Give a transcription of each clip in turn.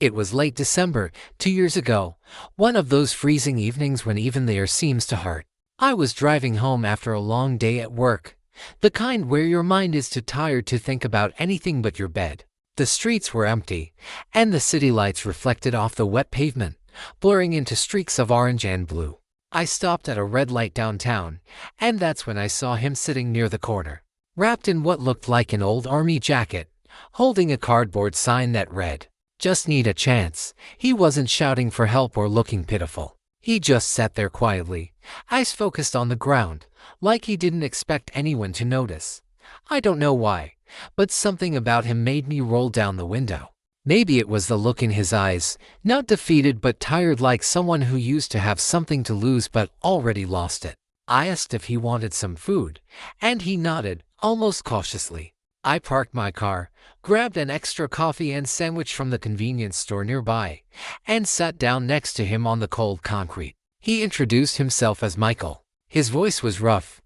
It was late December, 2 years ago, one of those freezing evenings when even the air seems to hurt. I was driving home after a long day at work, the kind where your mind is too tired to think about anything but your bed. The streets were empty, and the city lights reflected off the wet pavement, blurring into streaks of orange and blue. I stopped at a red light downtown, and that's when I saw him sitting near the corner, wrapped in what looked like an old army jacket, holding a cardboard sign that read, "Just need a chance." He wasn't shouting for help or looking pitiful. He just sat there quietly, eyes focused on the ground, like he didn't expect anyone to notice. I don't know why, but something about him made me roll down the window. Maybe it was the look in his eyes, not defeated but tired, like someone who used to have something to lose but already lost it. I asked if he wanted some food, and he nodded, almost cautiously. I parked my car, grabbed an extra coffee and sandwich from the convenience store nearby, and sat down next to him on the cold concrete. He introduced himself as Michael. His voice was rough,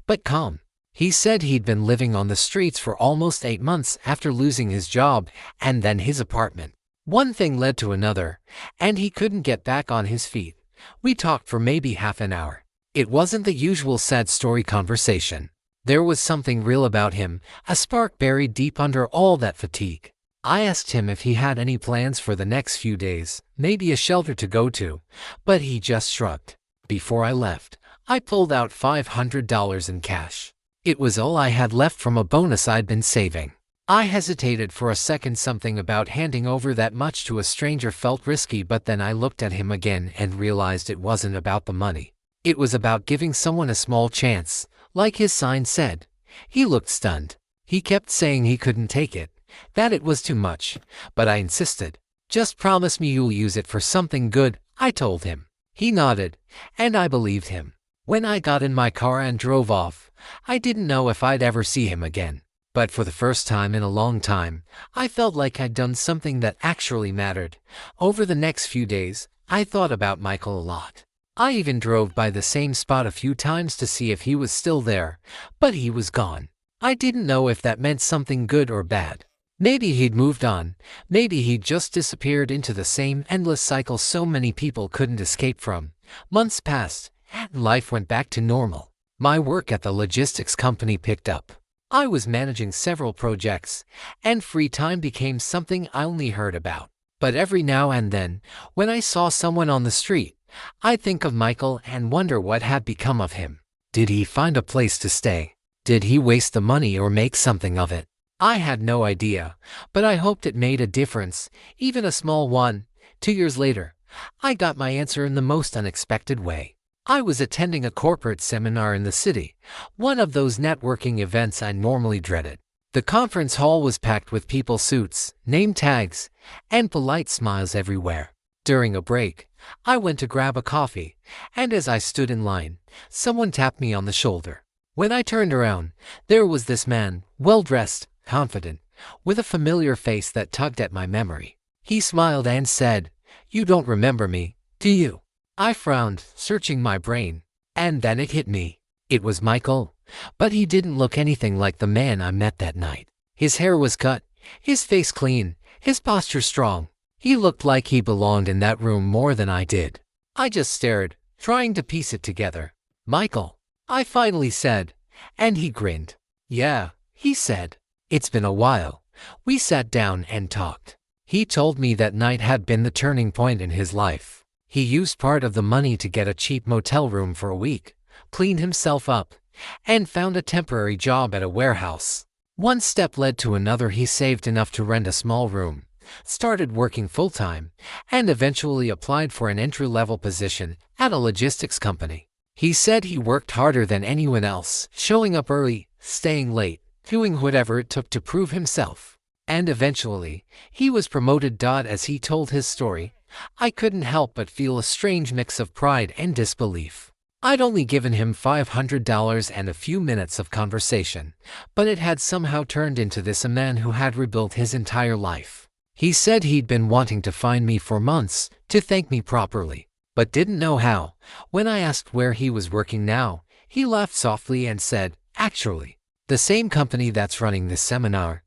but calm. He said he'd been living on the streets for almost 8 months after losing his job and then his apartment. One thing led to another, and he couldn't get back on his feet. We talked for maybe half an hour. It wasn't the usual sad story conversation. There was something real about him, a spark buried deep under all that fatigue. I asked him if he had any plans for the next few days, maybe a shelter to go to, but he just shrugged. Before I left, I pulled out $500 in cash. It was all I had left from a bonus I'd been saving. I hesitated for a second. Something about handing over that much to a stranger felt risky, but then I looked at him again and realized it wasn't about the money. It was about giving someone a small chance, like his sign said. He looked stunned. He kept saying he couldn't take it, that it was too much, but I insisted. "Just promise me you'll use it for something good," I told him. He nodded, and I believed him. When I got in my car and drove off, I didn't know if I'd ever see him again. But for the first time in a long time, I felt like I'd done something that actually mattered. Over the next few days, I thought about Michael a lot. I even drove by the same spot a few times to see if he was still there, but he was gone. I didn't know if that meant something good or bad. Maybe he'd moved on, maybe he'd just disappeared into the same endless cycle so many people couldn't escape from. Months passed, and life went back to normal. My work at the logistics company picked up. I was managing several projects, and free time became something I only heard about. But every now and then, when I saw someone on the street, I'd think of Michael and wonder what had become of him. Did he find a place to stay? Did he waste the money or make something of it? I had no idea, but I hoped it made a difference, even a small one. 2 years later, I got my answer in the most unexpected way. I was attending a corporate seminar in the city, one of those networking events I normally dreaded. The conference hall was packed with people, suits, name tags, and polite smiles everywhere. During a break, I went to grab a coffee, and as I stood in line, someone tapped me on the shoulder. When I turned around, there was this man, well-dressed, confident, with a familiar face that tugged at my memory. He smiled and said, "You don't remember me, do you?" I frowned, searching my brain, and then it hit me. It was Michael, but he didn't look anything like the man I met that night. His hair was cut, his face clean, his posture strong. He looked like he belonged in that room more than I did. I just stared, trying to piece it together. "Michael," I finally said, and he grinned. "Yeah," he said. "It's been a while." We sat down and talked. He told me that night had been the turning point in his life. He used part of the money to get a cheap motel room for a week, cleaned himself up, and found a temporary job at a warehouse. One step led to another. He saved enough to rent a small room, started working full-time, and eventually applied for an entry-level position at a logistics company. He said he worked harder than anyone else, showing up early, staying late, doing whatever it took to prove himself. And eventually, he was promoted. As he told his story, I couldn't help but feel a strange mix of pride and disbelief. I'd only given him $500 and a few minutes of conversation, but it had somehow turned into this: a man who had rebuilt his entire life. He said he'd been wanting to find me for months, to thank me properly, but didn't know how. When I asked where he was working now, he laughed softly and said, "Actually, the same company that's running this seminar."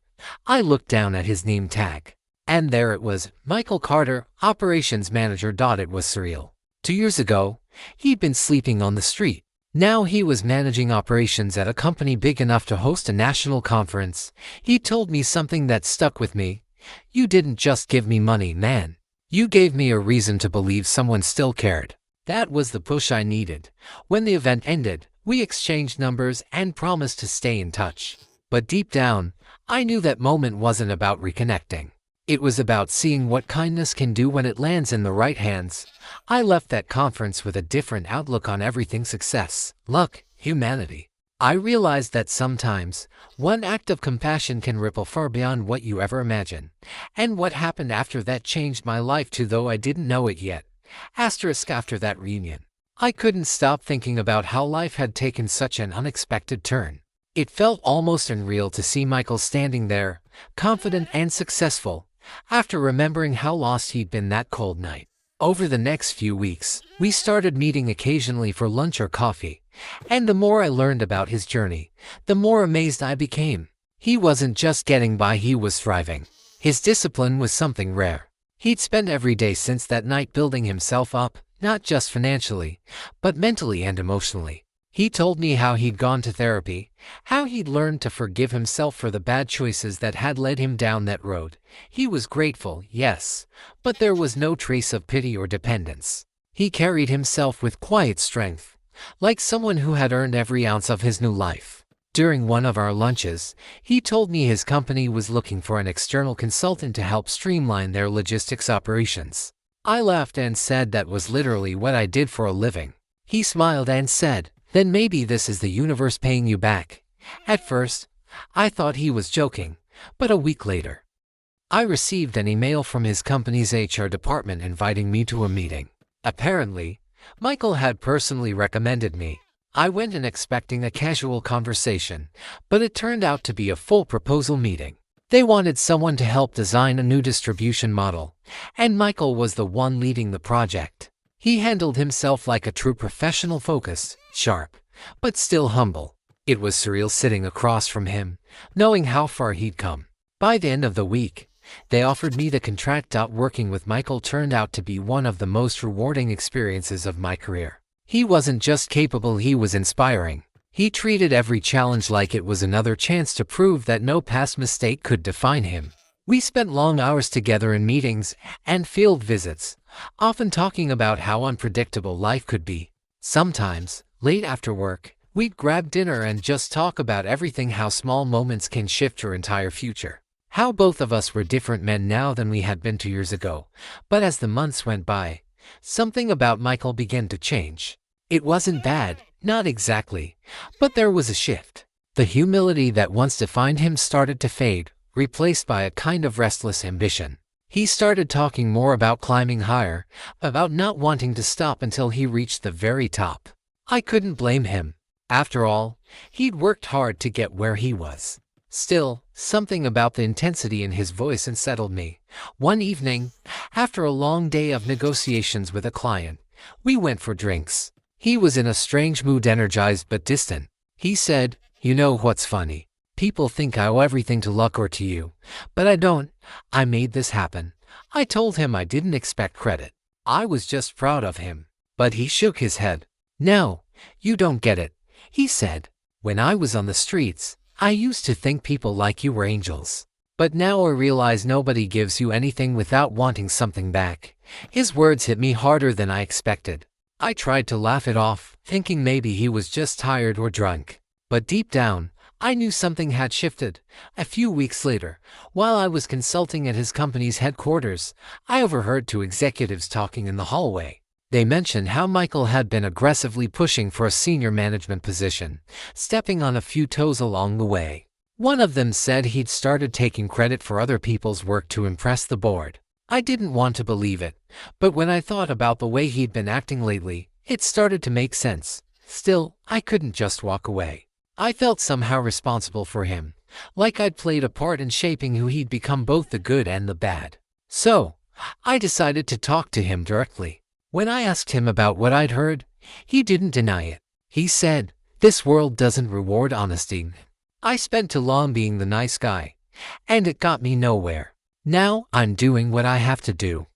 I looked down at his name tag. And there it was, Michael Carter, operations manager. It was surreal. 2 years ago, he'd been sleeping on the street. Now he was managing operations at a company big enough to host a national conference. He told me something that stuck with me. "You didn't just give me money, man. You gave me a reason to believe someone still cared." That was the push I needed. When the event ended, we exchanged numbers and promised to stay in touch. But deep down, I knew that moment wasn't about reconnecting. It was about seeing what kindness can do when it lands in the right hands. I left that conference with a different outlook on everything: success, luck, humanity. I realized that sometimes, one act of compassion can ripple far beyond what you ever imagine. And what happened after that changed my life too, though I didn't know it yet. After that reunion, I couldn't stop thinking about how life had taken such an unexpected turn. It felt almost unreal to see Michael standing there, confident and successful, after remembering how lost he'd been that cold night. Over the next few weeks, we started meeting occasionally for lunch or coffee, and the more I learned about his journey, the more amazed I became. He wasn't just getting by, he was thriving. His discipline was something rare. He'd spent every day since that night building himself up, not just financially, but mentally and emotionally. He told me how he'd gone to therapy, how he'd learned to forgive himself for the bad choices that had led him down that road. He was grateful, yes, but there was no trace of pity or dependence. He carried himself with quiet strength, like someone who had earned every ounce of his new life. During one of our lunches, he told me his company was looking for an external consultant to help streamline their logistics operations. I laughed and said that was literally what I did for a living. He smiled and said, "Then maybe this is the universe paying you back." At first, I thought he was joking, but a week later, I received an email from his company's HR department inviting me to a meeting. Apparently, Michael had personally recommended me. I went in expecting a casual conversation, but it turned out to be a full proposal meeting. They wanted someone to help design a new distribution model, and Michael was the one leading the project. He handled himself like a true professional, focused, sharp, but still humble. It was surreal sitting across from him, knowing how far he'd come. By the end of the week, they offered me the contract. Working with Michael turned out to be one of the most rewarding experiences of my career. He wasn't just capable, he was inspiring. He treated every challenge like it was another chance to prove that no past mistake could define him. We spent long hours together in meetings and field visits, often talking about how unpredictable life could be. Sometimes, late after work, we'd grab dinner and just talk about everything: how small moments can shift your entire future, how both of us were different men now than we had been 2 years ago. But as the months went by, something about Michael began to change. It wasn't bad, not exactly, but there was a shift. The humility that once defined him started to fade, replaced by a kind of restless ambition. He started talking more about climbing higher, about not wanting to stop until he reached the very top. I couldn't blame him. After all, he'd worked hard to get where he was. Still, something about the intensity in his voice unsettled me. One evening, after a long day of negotiations with a client, we went for drinks. He was in a strange mood, energized but distant. He said, "You know what's funny? People think I owe everything to luck or to you, but I don't. I made this happen." I told him I didn't expect credit. I was just proud of him. But he shook his head. "No, you don't get it," he said. "When I was on the streets, I used to think people like you were angels. But now I realize nobody gives you anything without wanting something back." His words hit me harder than I expected. I tried to laugh it off, thinking maybe he was just tired or drunk. But deep down, I knew something had shifted. A few weeks later, while I was consulting at his company's headquarters, I overheard two executives talking in the hallway. They mentioned how Michael had been aggressively pushing for a senior management position, stepping on a few toes along the way. One of them said he'd started taking credit for other people's work to impress the board. I didn't want to believe it, but when I thought about the way he'd been acting lately, it started to make sense. Still, I couldn't just walk away. I felt somehow responsible for him, like I'd played a part in shaping who he'd become, both the good and the bad. So, I decided to talk to him directly. When I asked him about what I'd heard, he didn't deny it. He said, "This world doesn't reward honesty." I spent too long being the nice guy, and it got me nowhere. Now I'm doing what I have to do."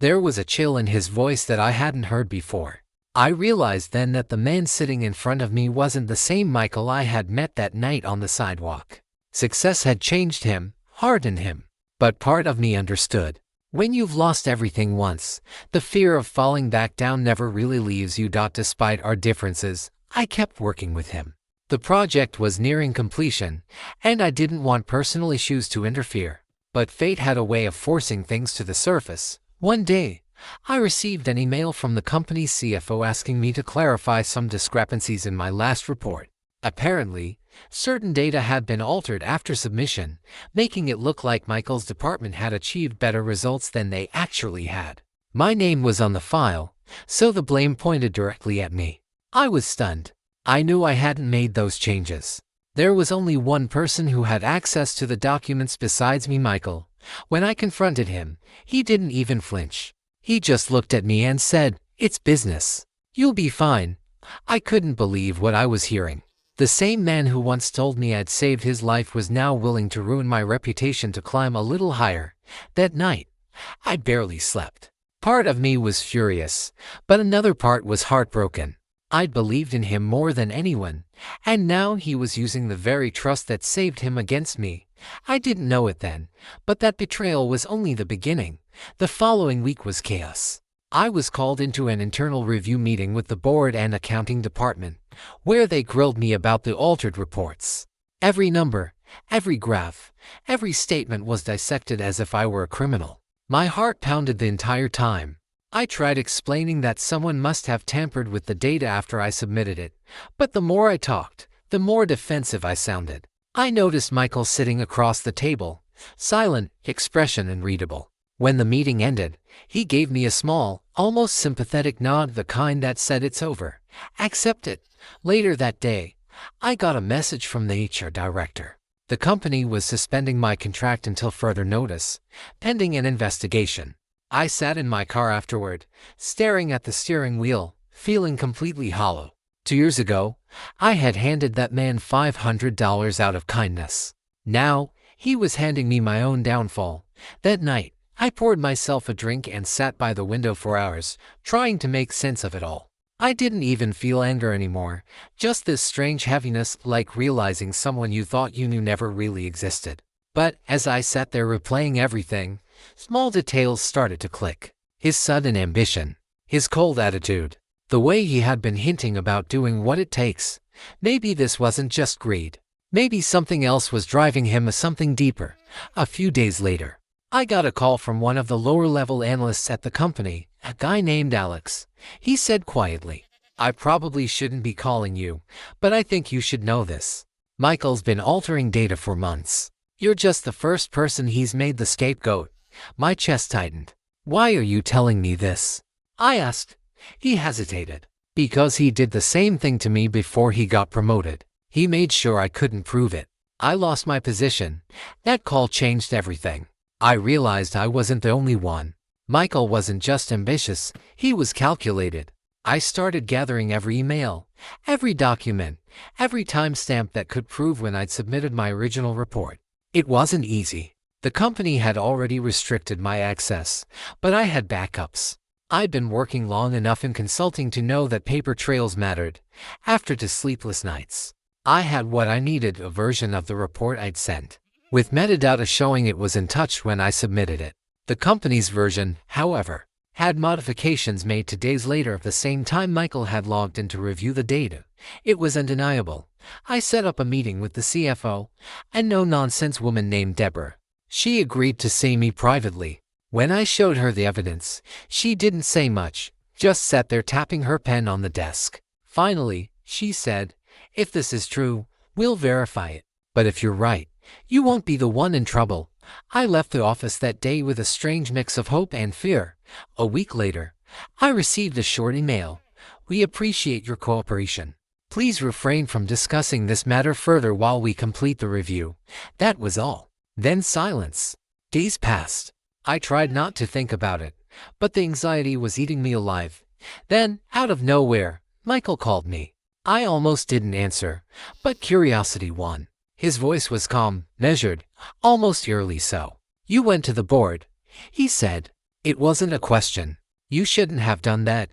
There was a chill in his voice that I hadn't heard before. I realized then that the man sitting in front of me wasn't the same Michael I had met that night on the sidewalk. Success had changed him, hardened him. But part of me understood. When you've lost everything once, the fear of falling back down never really leaves you. Despite our differences, I kept working with him. The project was nearing completion, and I didn't want personal issues to interfere. But fate had a way of forcing things to the surface. One day, I received an email from the company's CFO asking me to clarify some discrepancies in my last report. Apparently, certain data had been altered after submission, making it look like Michael's department had achieved better results than they actually had. My name was on the file, so the blame pointed directly at me. I was stunned. I knew I hadn't made those changes. There was only one person who had access to the documents besides me, Michael. When I confronted him, he didn't even flinch. He just looked at me and said, "It's business. You'll be fine." I couldn't believe what I was hearing. The same man who once told me I'd saved his life was now willing to ruin my reputation to climb a little higher. That night, I barely slept. Part of me was furious, but another part was heartbroken. I'd believed in him more than anyone, and now he was using the very trust that saved him against me. I didn't know it then, but that betrayal was only the beginning. The following week was chaos. I was called into an internal review meeting with the board and accounting department, where they grilled me about the altered reports. Every number, every graph, every statement was dissected as if I were a criminal. My heart pounded the entire time. I tried explaining that someone must have tampered with the data after I submitted it, but the more I talked, the more defensive I sounded. I noticed Michael sitting across the table, silent, expression unreadable. When the meeting ended, he gave me a small, almost sympathetic nod, the kind that said it's over. Accept it. Later that day, I got a message from the HR director. The company was suspending my contract until further notice, pending an investigation. I sat in my car afterward, staring at the steering wheel, feeling completely hollow. 2 years ago, I had handed that man $500 out of kindness. Now, he was handing me my own downfall. That night, I poured myself a drink and sat by the window for hours, trying to make sense of it all. I didn't even feel anger anymore, just this strange heaviness, like realizing someone you thought you knew never really existed. But as I sat there replaying everything, small details started to click. His sudden ambition, his cold attitude, the way he had been hinting about doing what it takes. Maybe this wasn't just greed. Maybe something else was driving him, something deeper. A few days later, I got a call from one of the lower-level analysts at the company, a guy named Alex. He said quietly, "I probably shouldn't be calling you, but I think you should know this. Michael's been altering data for months. You're just the first person he's made the scapegoat." My chest tightened. "Why are you telling me this?" I asked. He hesitated. "Because he did the same thing to me before he got promoted. He made sure I couldn't prove it. I lost my position. That call changed everything. I realized I wasn't the only one. Michael wasn't just ambitious, he was calculated. I started gathering every email, every document, every timestamp that could prove when I'd submitted my original report. It wasn't easy. The company had already restricted my access, but I had backups. I'd been working long enough in consulting to know that paper trails mattered. After 2 sleepless nights, I had what I needed, a version of the report I'd sent, with metadata showing it was untouched when I submitted it. The company's version, however, had modifications made 2 days later at the same time Michael had logged in to review the data. It was undeniable. I set up a meeting with the CFO, a no-nonsense woman named Deborah. She agreed to see me privately. When I showed her the evidence, she didn't say much, just sat there tapping her pen on the desk. Finally, she said, "If this is true, we'll verify it. But if you're right, you won't be the one in trouble." I left the office that day with a strange mix of hope and fear. A week later, I received a short email. "We appreciate your cooperation. Please refrain from discussing this matter further while we complete the review." That was all. Then silence. Days passed. I tried not to think about it, but the anxiety was eating me alive. Then, out of nowhere, Michael called me. I almost didn't answer, but curiosity won. His voice was calm, measured, almost eerily so. "You went to the board," he said. "It wasn't a question. You shouldn't have done that."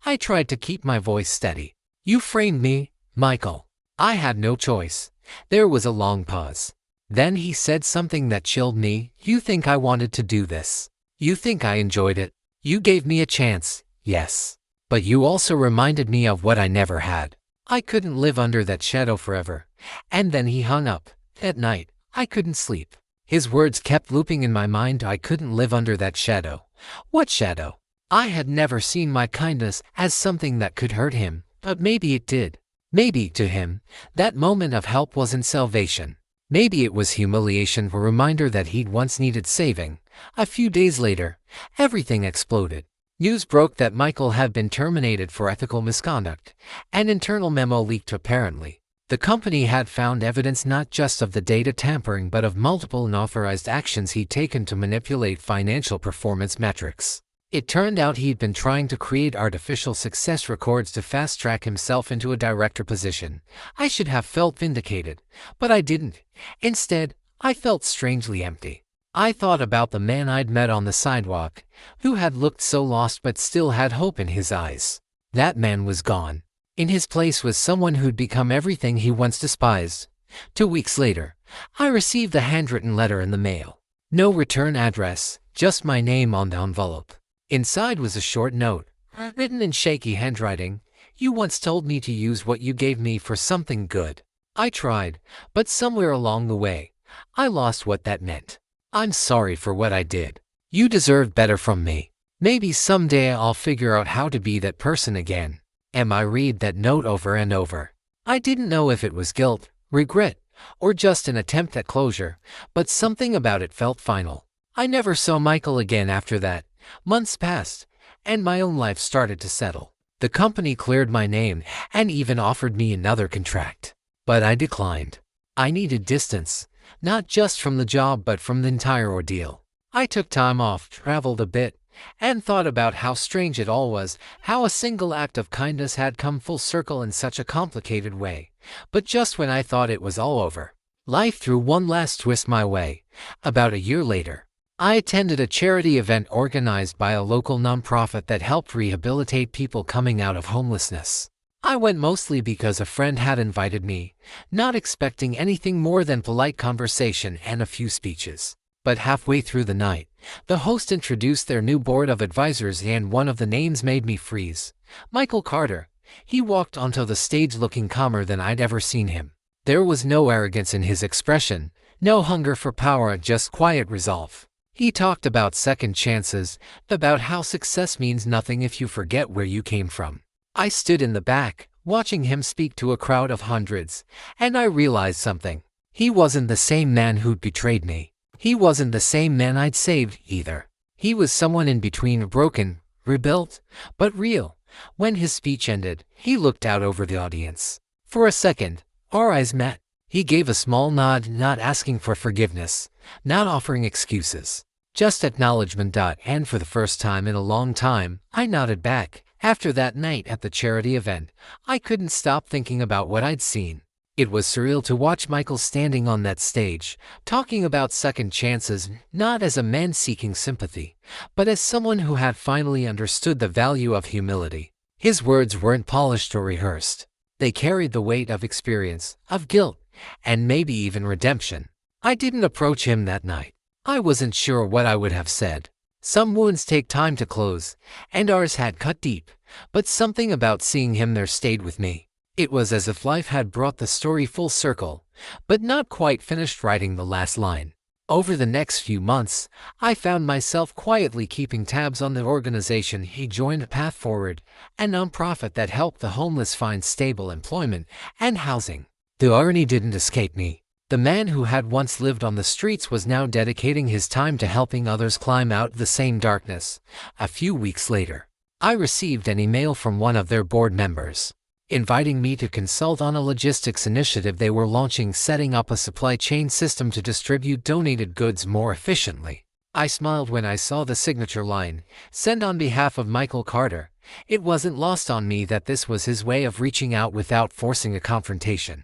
I tried to keep my voice steady. "You framed me, Michael." I had no choice. There was a long pause. Then he said something that chilled me. "You think I wanted to do this? You think I enjoyed it? You gave me a chance, yes. But you also reminded me of what I never had. I couldn't live under that shadow forever." And then he hung up. At night, I couldn't sleep. His words kept looping in my mind. I couldn't live under that shadow. What shadow? I had never seen my kindness as something that could hurt him, but maybe it did. Maybe, to him, that moment of help wasn't salvation. Maybe it was humiliation, a reminder that he'd once needed saving. A few days later, everything exploded. News broke that Michael had been terminated for ethical misconduct. An internal memo leaked apparently. The company had found evidence not just of the data tampering but of multiple unauthorized actions he'd taken to manipulate financial performance metrics. It turned out he'd been trying to create artificial success records to fast-track himself into a director position. I should have felt vindicated, but I didn't. Instead, I felt strangely empty. I thought about the man I'd met on the sidewalk, who had looked so lost but still had hope in his eyes. That man was gone. In his place was someone who'd become everything he once despised. 2 weeks later, I received a handwritten letter in the mail. No return address, just my name on the envelope. Inside was a short note, written in shaky handwriting. "You once told me to use what you gave me for something good. I tried, but somewhere along the way, I lost what that meant. I'm sorry for what I did. You deserve better from me. Maybe someday I'll figure out how to be that person again." I read that note over and over. I didn't know if it was guilt, regret, or just an attempt at closure, but something about it felt final. I never saw Michael again after that. Months passed, and my own life started to settle. The company cleared my name and even offered me another contract. But I declined. I needed distance, not just from the job but from the entire ordeal. I took time off, traveled a bit, and thought about how strange it all was, how a single act of kindness had come full circle in such a complicated way. But just when I thought it was all over, life threw one last twist my way. About a year later, I attended a charity event organized by a local nonprofit that helped rehabilitate people coming out of homelessness. I went mostly because a friend had invited me, not expecting anything more than polite conversation and a few speeches. But halfway through the night, the host introduced their new board of advisors and one of the names made me freeze. Michael Carter. He walked onto the stage looking calmer than I'd ever seen him. There was no arrogance in his expression, no hunger for power, just quiet resolve. He talked about second chances, about how success means nothing if you forget where you came from. I stood in the back, watching him speak to a crowd of hundreds, and I realized something. He wasn't the same man who'd betrayed me. He wasn't the same man I'd saved, either. He was someone in between, broken, rebuilt, but real. When his speech ended, he looked out over the audience. For a second, our eyes met. He gave a small nod, not asking for forgiveness, not offering excuses, just acknowledgement. And for the first time in a long time, I nodded back. After that night at the charity event, I couldn't stop thinking about what I'd seen. It was surreal to watch Michael standing on that stage, talking about second chances, not as a man seeking sympathy, but as someone who had finally understood the value of humility. His words weren't polished or rehearsed. They carried the weight of experience, of guilt, and maybe even redemption. I didn't approach him that night. I wasn't sure what I would have said. Some wounds take time to close, and ours had cut deep, but something about seeing him there stayed with me. It was as if life had brought the story full circle, but not quite finished writing the last line. Over the next few months, I found myself quietly keeping tabs on the organization he joined, Path Forward, a nonprofit that helped the homeless find stable employment and housing. The irony didn't escape me. The man who had once lived on the streets was now dedicating his time to helping others climb out of the same darkness. A few weeks later, I received an email from one of their board members, inviting me to consult on a logistics initiative they were launching, setting up a supply chain system to distribute donated goods more efficiently. I smiled when I saw the signature line, "Send on behalf of Michael Carter." It wasn't lost on me that this was his way of reaching out without forcing a confrontation.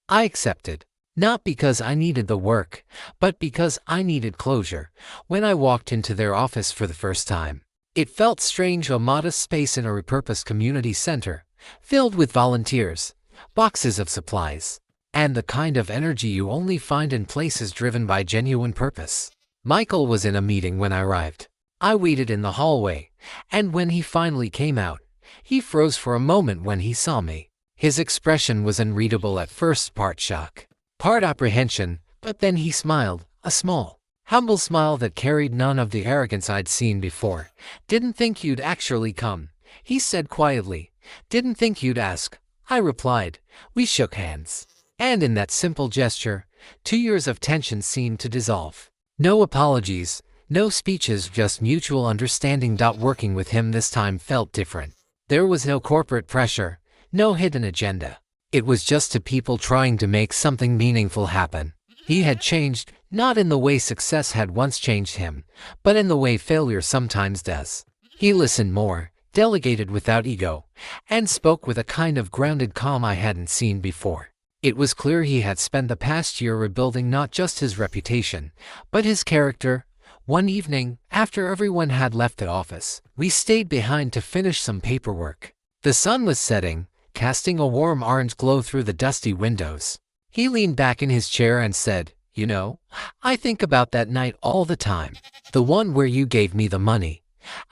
I accepted. Not because I needed the work, but because I needed closure. When I walked into their office for the first time, it felt strange, a modest space in a repurposed community center, filled with volunteers, boxes of supplies, and the kind of energy you only find in places driven by genuine purpose. Michael was in a meeting when I arrived. I waited in the hallway, and when he finally came out, he froze for a moment when he saw me. His expression was unreadable at first, part shock, part apprehension, but then he smiled, a small, humble smile that carried none of the arrogance I'd seen before. "Didn't think you'd actually come," he said quietly. "Didn't think you'd ask," I replied. We shook hands, and in that simple gesture, 2 years of tension seemed to dissolve. No apologies, no speeches, just mutual understanding. Working with him this time felt different. There was no corporate pressure, no hidden agenda. It was just two people trying to make something meaningful happen. He had changed, not in the way success had once changed him, but in the way failure sometimes does. He listened more, delegated without ego, and spoke with a kind of grounded calm I hadn't seen before. It was clear he had spent the past year rebuilding not just his reputation, but his character. One evening, after everyone had left the office, we stayed behind to finish some paperwork. The sun was setting, casting a warm orange glow through the dusty windows. He leaned back in his chair and said, "You know, I think about that night all the time. The one where you gave me the money."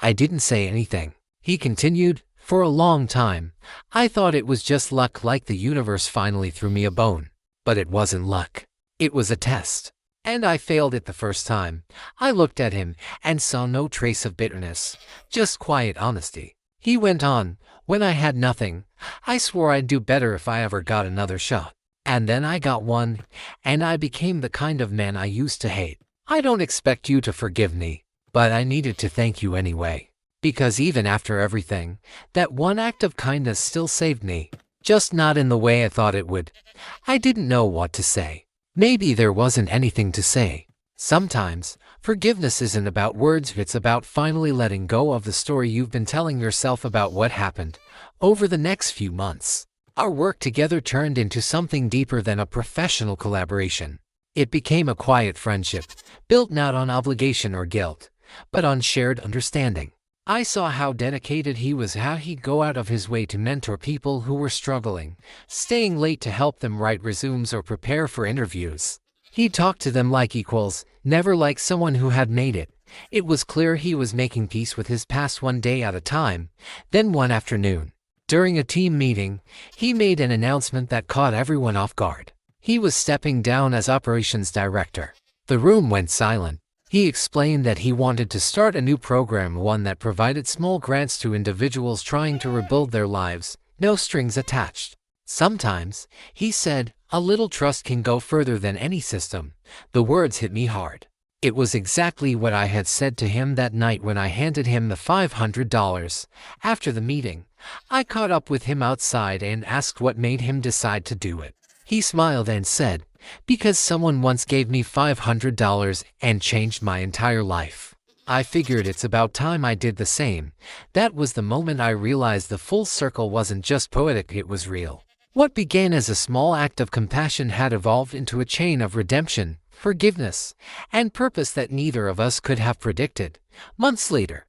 I didn't say anything. He continued, "For a long time, I thought it was just luck, like the universe finally threw me a bone. But it wasn't luck. It was a test. And I failed it the first time." I looked at him and saw no trace of bitterness, just quiet honesty. He went on, "When I had nothing, I swore I'd do better if I ever got another shot. And then I got one, and I became the kind of man I used to hate. I don't expect you to forgive me, but I needed to thank you anyway. Because even after everything, that one act of kindness still saved me. Just not in the way I thought it would." I didn't know what to say. Maybe there wasn't anything to say. Sometimes, forgiveness isn't about words, it's about finally letting go of the story you've been telling yourself about what happened. Over the next few months, our work together turned into something deeper than a professional collaboration. It became a quiet friendship, built not on obligation or guilt, but on shared understanding. I saw how dedicated he was, how he'd go out of his way to mentor people who were struggling, staying late to help them write resumes or prepare for interviews. He talked to them like equals, never like someone who had made it. It was clear he was making peace with his past one day at a time. Then one afternoon, during a team meeting, he made an announcement that caught everyone off guard. He was stepping down as operations director. The room went silent. He explained that he wanted to start a new program, one that provided small grants to individuals trying to rebuild their lives, no strings attached. "Sometimes," he said, "a little trust can go further than any system." The words hit me hard. It was exactly what I had said to him that night when I handed him the $500. After the meeting, I caught up with him outside and asked what made him decide to do it. He smiled and said, "Because someone once gave me $500 and changed my entire life. I figured it's about time I did the same." That was the moment I realized the full circle wasn't just poetic, it was real. What began as a small act of compassion had evolved into a chain of redemption, forgiveness, and purpose that neither of us could have predicted. Months later,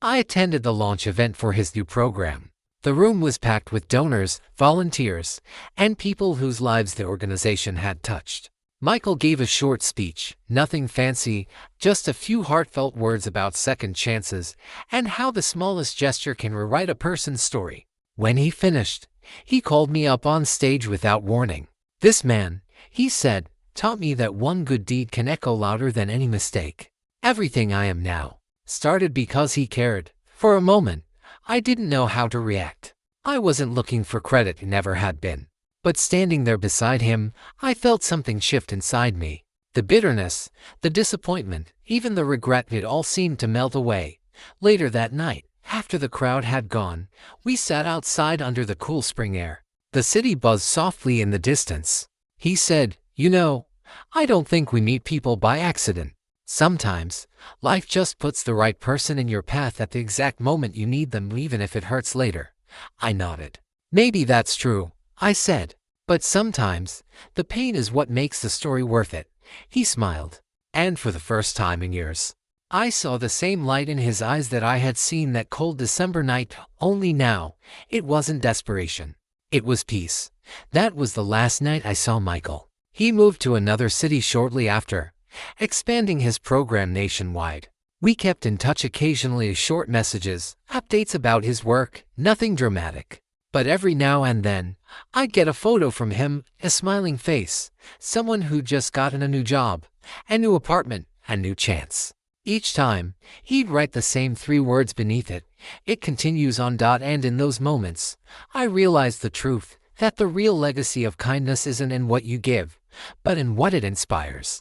I attended the launch event for his new program. The room was packed with donors, volunteers, and people whose lives the organization had touched. Michael gave a short speech, nothing fancy, just a few heartfelt words about second chances and how the smallest gesture can rewrite a person's story. When he finished, he called me up on stage without warning. "This man," he said, "taught me that one good deed can echo louder than any mistake. Everything I am now started because he cared." For a moment, I didn't know how to react. I wasn't looking for credit, never had been. But standing there beside him, I felt something shift inside me. The bitterness, the disappointment, even the regret, it all seemed to melt away. Later that night, after the crowd had gone, we sat outside under the cool spring air. The city buzzed softly in the distance. He said, "You know, I don't think we meet people by accident. Sometimes, life just puts the right person in your path at the exact moment you need them, even if it hurts later." I nodded. "Maybe that's true," I said. But sometimes, the pain is what makes the story worth it. He smiled. And for the first time in years, I saw the same light in his eyes that I had seen that cold December night, only now, it wasn't desperation. It was peace. That was the last night I saw Michael. He moved to another city shortly after, expanding his program nationwide. We kept in touch occasionally, short messages, updates about his work, nothing dramatic. But every now and then, I'd get a photo from him, a smiling face, someone who just gotten a new job, a new apartment, a new chance. Each time, he'd write the same 3 words beneath it. It continues on. And in those moments, I realized the truth, that the real legacy of kindness isn't in what you give, but in what it inspires.